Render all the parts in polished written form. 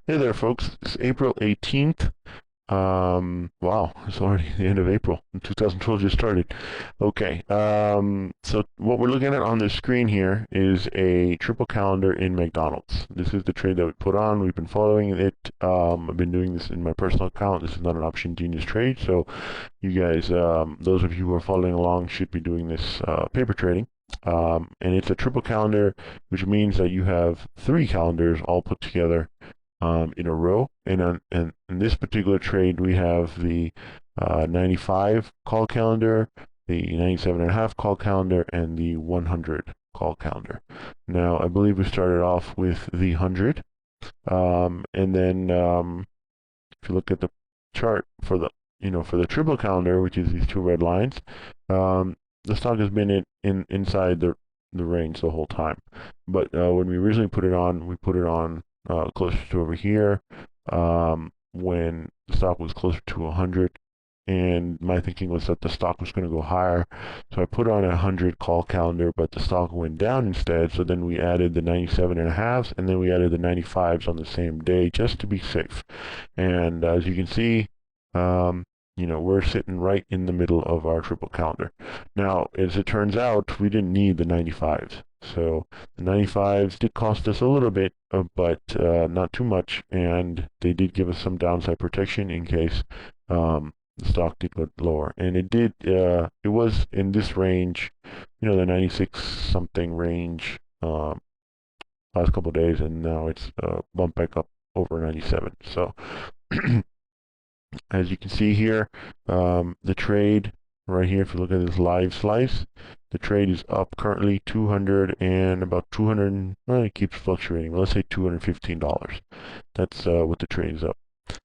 Hey there, folks. It's April 18th. Wow, it's already the end of April. 2012 just started. Okay, so what we're looking at on the screen here is a triple calendar in McDonald's. This is the trade that we put on. We've been following it. I've been doing this in my personal account. This is not an OptionGenius trade, so you guys, those of you who are following along, should be doing this paper trading. And it's a triple calendar, which means that you have three calendars all put together in a row. And in this particular trade, we have the 95 call calendar, the 97.5 call calendar, and the 100 call calendar. Now, I believe we started off with the 100, and then if you look at the chart for the for the triple calendar, which is these two red lines, the stock has been inside the range the whole time. But when we originally put it on, we put it on closer to over here when the stock was closer to 100. And my thinking was that the stock was going to go higher. So I put on a 100 call calendar, but the stock went down instead. So then we added the 97.5s, and then we added the 95s on the same day just to be safe. And as you can see, we're sitting right in the middle of our triple calendar. Now, as it turns out, we didn't need the 95s. So the 95s did cost us a little bit, but not too much, and they did give us some downside protection in case the stock did go lower. And it did, it was in this range, the 96 something range last couple of days, and now it's bumped back up over 97. So as you can see here, the trade right here, if you look at this live slice, the trade is up currently 200 and about 200, well, it keeps fluctuating. Let's say $215. That's what the trade is up.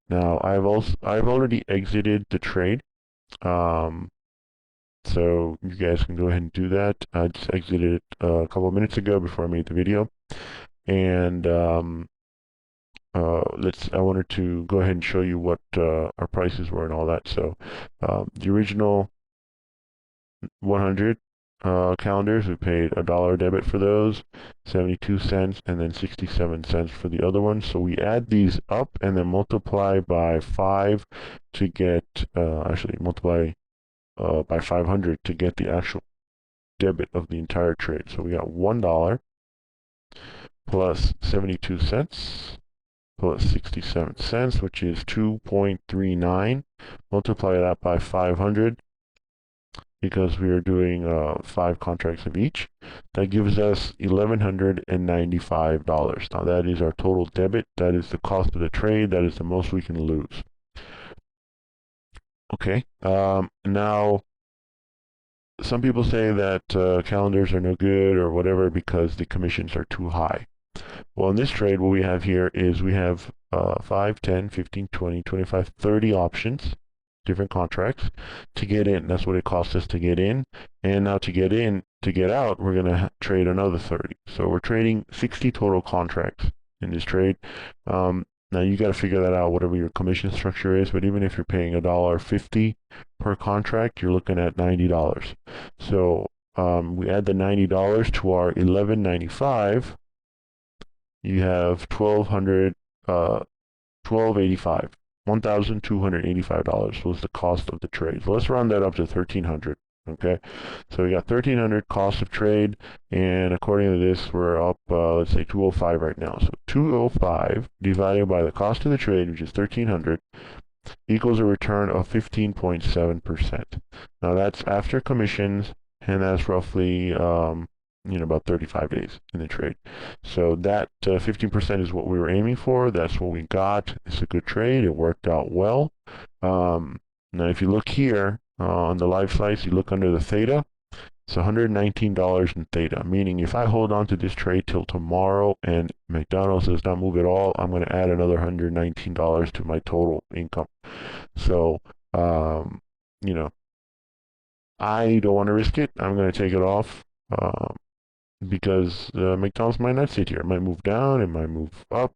Now, I've already exited the trade. So you guys can go ahead and do that. I just exited it a couple of minutes ago before I made the video. And I wanted to go ahead and show you what our prices were and all that. So the original 100 calendars, we paid $1 debit for those, 72 cents, and then 67 cents for the other ones. So we add these up and then multiply by 5 to get, actually multiply by 500 to get the actual debit of the entire trade. So we got $1 plus 72 cents plus 67 cents, which is 2.39. Multiply that by 500 because we are doing 5 contracts of each. That gives us $1,195. Now that is our total debit. That is the cost of the trade. That is the most we can lose. Okay. Now, some people say that calendars are no good or whatever because the commissions are too high. Well, in this trade, what we have here is we have 5, 10, 15, 20, 25, 30 options, different contracts to get in. That's what it costs us to get in. And now to get out, we're going to trade another 30. So we're trading 60 total contracts in this trade. Now you got to figure that out, whatever your commission structure is. But even if you're paying $1.50 per contract, you're looking at $90. So we add the $90 to our $11.95. You have $1,285. $1,285 was the cost of the trade. So let's round that up to $1,300. Okay, so we got $1,300 cost of trade, and according to this, we're up, let's say 205 right now. So 205 divided by the cost of the trade, which is $1,300, equals a return of 15.7%. Now that's after commissions, and that's roughly about 35 days in the trade. So that 15% is what we were aiming for. That's what we got. It's a good trade. It worked out well. Now, if you look here on the live slice, you look under the theta. It's $119 in theta, meaning if I hold on to this trade till tomorrow and McDonald's does not move at all, I'm going to add another $119 to my total income. So, I don't want to risk it. I'm going to take it off. Because McDonald's might not sit here. It might move down. It might move up.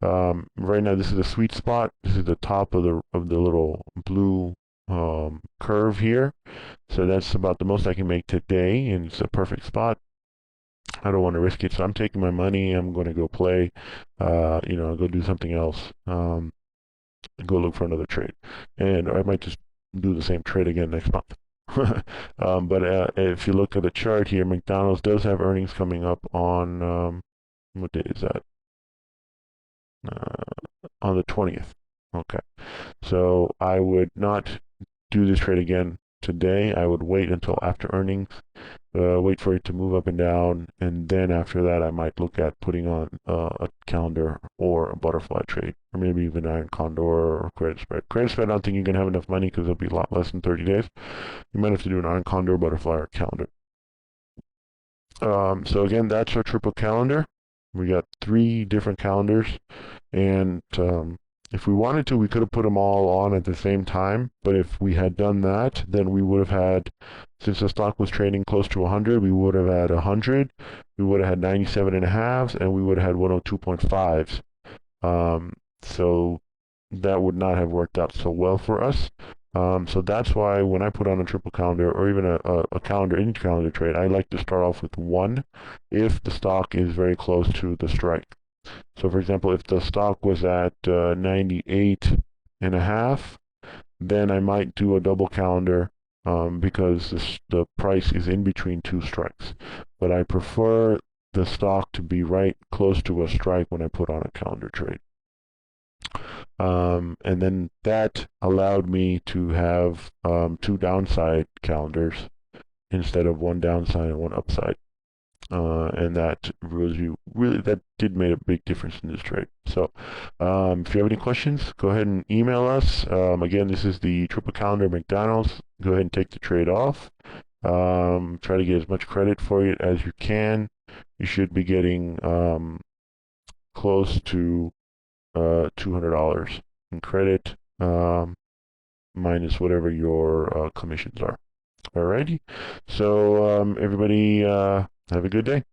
Right now, this is a sweet spot. This is the top of the little blue curve here. So that's about the most I can make today, and it's a perfect spot. I don't want to risk it, so I'm taking my money. I'm going to go play, I'll go do something else, and go look for another trade, and I might just do the same trade again next month. But if you look at the chart here, McDonald's does have earnings coming up on what day is that? On the 20th. Okay, so I would not do this trade again today. I would wait until after earnings, wait for it to move up and down, and then after that I might look at putting on a calendar or a butterfly trade, or maybe even iron condor or credit spread. Credit spread, I don't think you're going to have enough money because it'll be a lot less than 30 days. You might have to do an iron condor, butterfly, or calendar. So again, that's our triple calendar. We got 3 different calendars, and if we wanted to, we could have put them all on at the same time, but if we had done that, then we would have had, since the stock was trading close to 100, we would have had 100, we would have had 97 and a halves, and we would have had 102.5s. So that would not have worked out so well for us. So that's why when I put on a triple calendar, or even a calendar, any calendar trade, I like to start off with 1 if the stock is very close to the strike. So for example, if the stock was at 98 and a half, then I might do a double calendar because the price is in between 2 strikes. But I prefer the stock to be right close to a strike when I put on a calendar trade. And then that allowed me to have 2 downside calendars instead of 1 downside and 1 upside. And that that did make a big difference in this trade. So if you have any questions, go ahead and email us. Again, this is the triple calendar McDonald's. Go ahead and take the trade off. Try to get as much credit for it as you can. You should be getting close to $200 in credit, minus whatever your commissions are. Alrighty. So everybody have a good day.